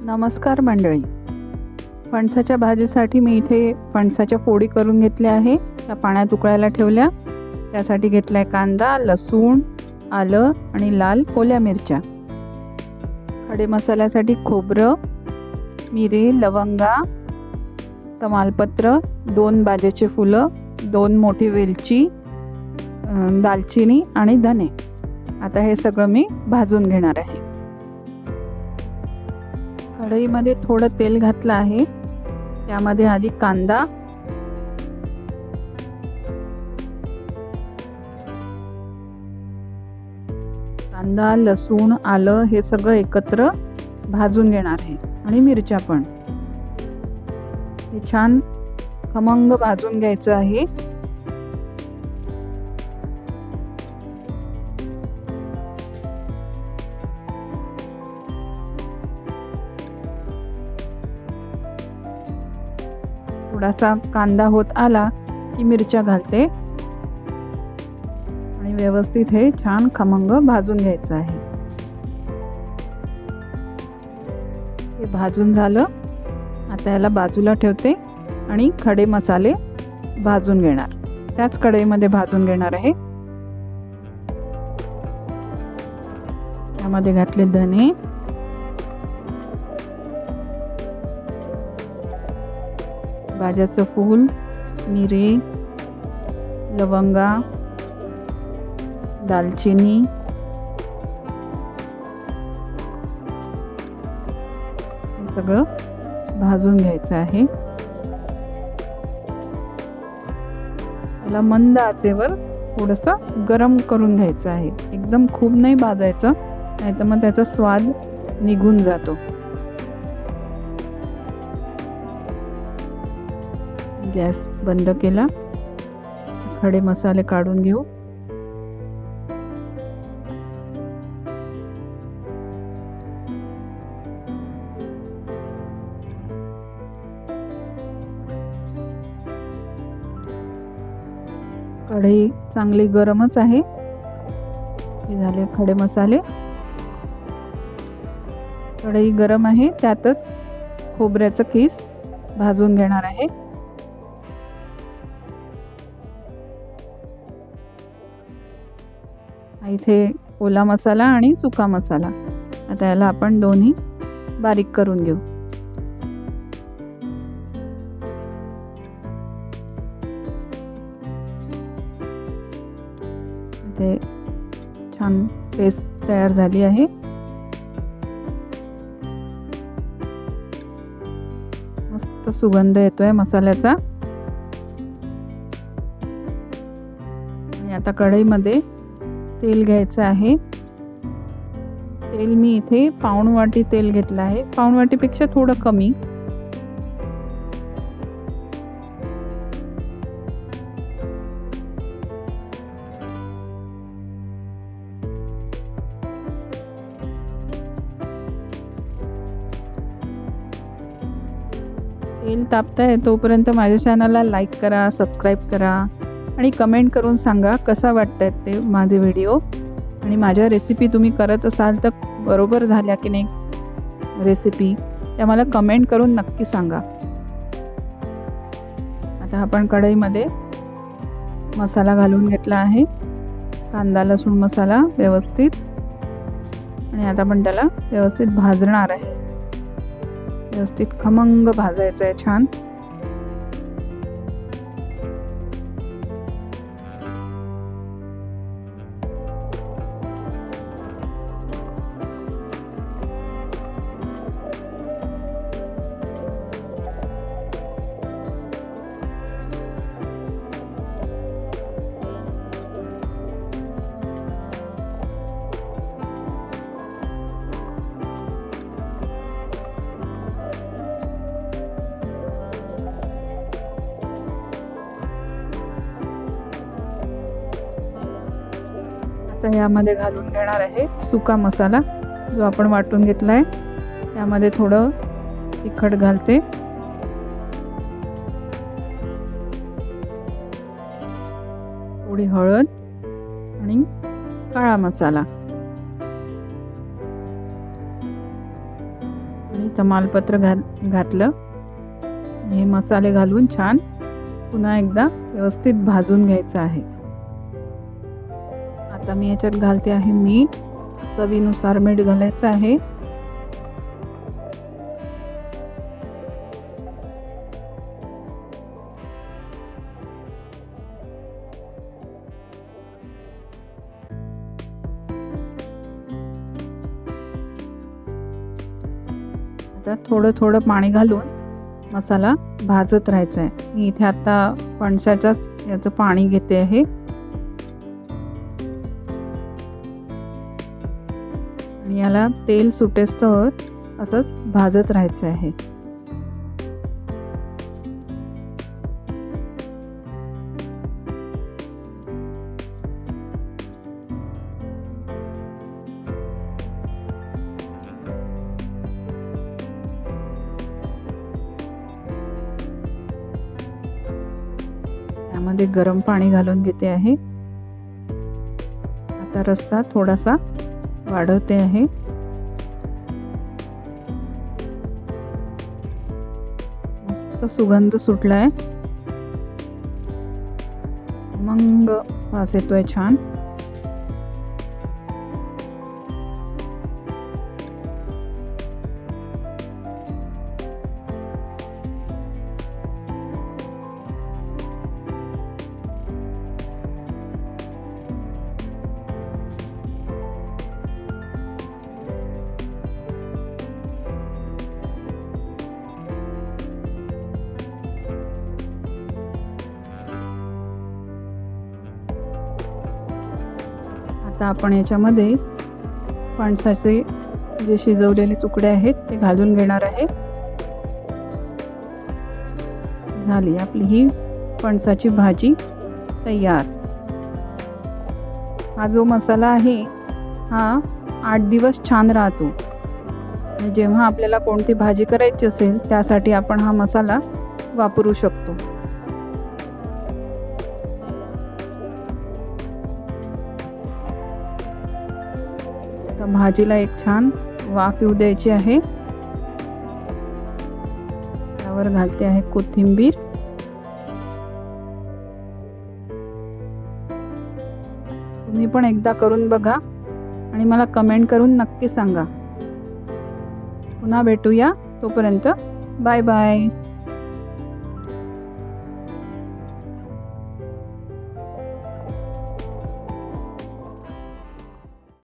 नमस्कार मंडळी, फणसाच्या भाजीसाठी मी इथे फणसाच्या फोडी करून घेतल्या आहे. त्या पाण्यात उकळायला ठेवल्या. त्यासाठी घेतलाय कांदा, लसूण, आलं आणि लाल ओल्या मिरच्या. खडे मसाल्यासाठी खोबरं, मिरे, लवंगा, तमालपत्र, 2 बाजेचे फुलं, 2 मोठी वेलची, दालचिनी आणि धने. आता हे सगळं मी भाजून घेणार आहे. कढईमध्ये थोडं तेल घातलं आहे. त्यामध्ये आधी कांदा, लसूण, आलं हे सगळं एकत्र भाजून घेणार आहे आणि मिरच्या पण. हे छान खमंग भाजून घ्यायचं आहे. थोडासा कांदा होत आला की मिरच्या घालते आणि व्यवस्थित हे छान खमंग भाजून घ्यायचं आहे. हे भाजून झालं. आता याला बाजूला ठेवते आणि खडे मसाले भाजून घेणार. त्याच कढईमध्ये भाजून घेणार आहे. त्यामध्ये घातले धने, बाजाचं फूल, मिरे, लवंगा, दालचिनी, हे सगळं भाजून घ्यायचं आहे. याला मंद आचेवर थोडंसं गरम करून घ्यायचं आहे. एकदम खूप नाही भाजायचं, नाहीतर मग त्याचा स्वाद निघून जातो. गॅस बंद केला. खडे मसाले काढून घेऊ. कढई चांगली गरमच आहे. हे झाले खडे मसाले. कढई गरम आहे, त्यातच खोबऱ्याचं किस भाजून घेणार आहे. इथे ओला मसाला आणि सुका मसाला. आता याला आपण दोन्ही बारीक करून घेऊ. इथे छान पेस्ट तयार झाली आहे. मस्त सुगंध येतोय मसाल्याचा. आणि आता कढईमध्ये तेल घ्यायचं आहे. तेल मी इथे पाऊण वाटी तेल घेतलं आहे. पाऊण वाटीपेक्षा थोडं कमी. तेल तापतंय तोपर्यंत माझ्या चॅनलला लाईक करा, सबस्क्राईब करा आणि कमेंट करून सांगा कसा वाटतंय ते माझे व्हिडिओ. आणि माझ्या रेसिपी तुम्ही करत असाल तर बरोबर झाल्या की नाही रेसिपी, त्या मला कमेंट करून नक्की सांगा. आता आपण कढईमध्ये मसाला घालून घेतला आहे. कांदा, लसूण मसाला व्यवस्थित. आणि आता आपण त्याला व्यवस्थित भाजणार आहे. व्यवस्थित खमंग भाजायचं आहे छान. आता यामध्ये घालून घेणार आहे सुका मसाला जो आपण वाटून घेतला आहे. त्यामध्ये थोडं तिखट घालते, थोडी हळद आणि काळा मसाला. तमालपत्र घातलं. हे मसाले घालून छान पुन्हा एकदा व्यवस्थित भाजून घ्यायचं आहे. आता मी याच्यात घालते आहे मीठ. चवीनुसार मीठ घालायचं आहे. आता थोडं थोडं पाणी घालून मसाला भाजत राहायचा आहे. मी इथे आता फणसाच्याच याचं पाणी घेते आहे. आणि याला तेल सुटेस्तोवर असंच भाजत राहायचं आहे. त्यामध्ये गरम पाणी घालून घेते आहे. आता रस्सा थोडासा वाढवते आहे. मस्त सुगंध सुटलाय. मग वास येतोय छान. आता आपण याच्यामध्ये फणसाचे जे शिजवलेले तुकडे आहेत ते घालून घेणार आहे. झाली आपली ही फणसाची भाजी तयार. हा जो मसाला आहे हा 8 दिवस छान राहतो. जेव्हा आपल्याला कोणती भाजी करायची असेल त्यासाठी आपण हा मसाला वापरू शकतो. तर भाजीला एक छान वाफ येऊ द्यायची आहे. त्यावर घालते आहे कोथिंबीर. तुम्ही पण एकदा करून बघा आणि मला कमेंट करून नक्की सांगा. पुन्हा भेटूया. तोपर्यंत बाय बाय.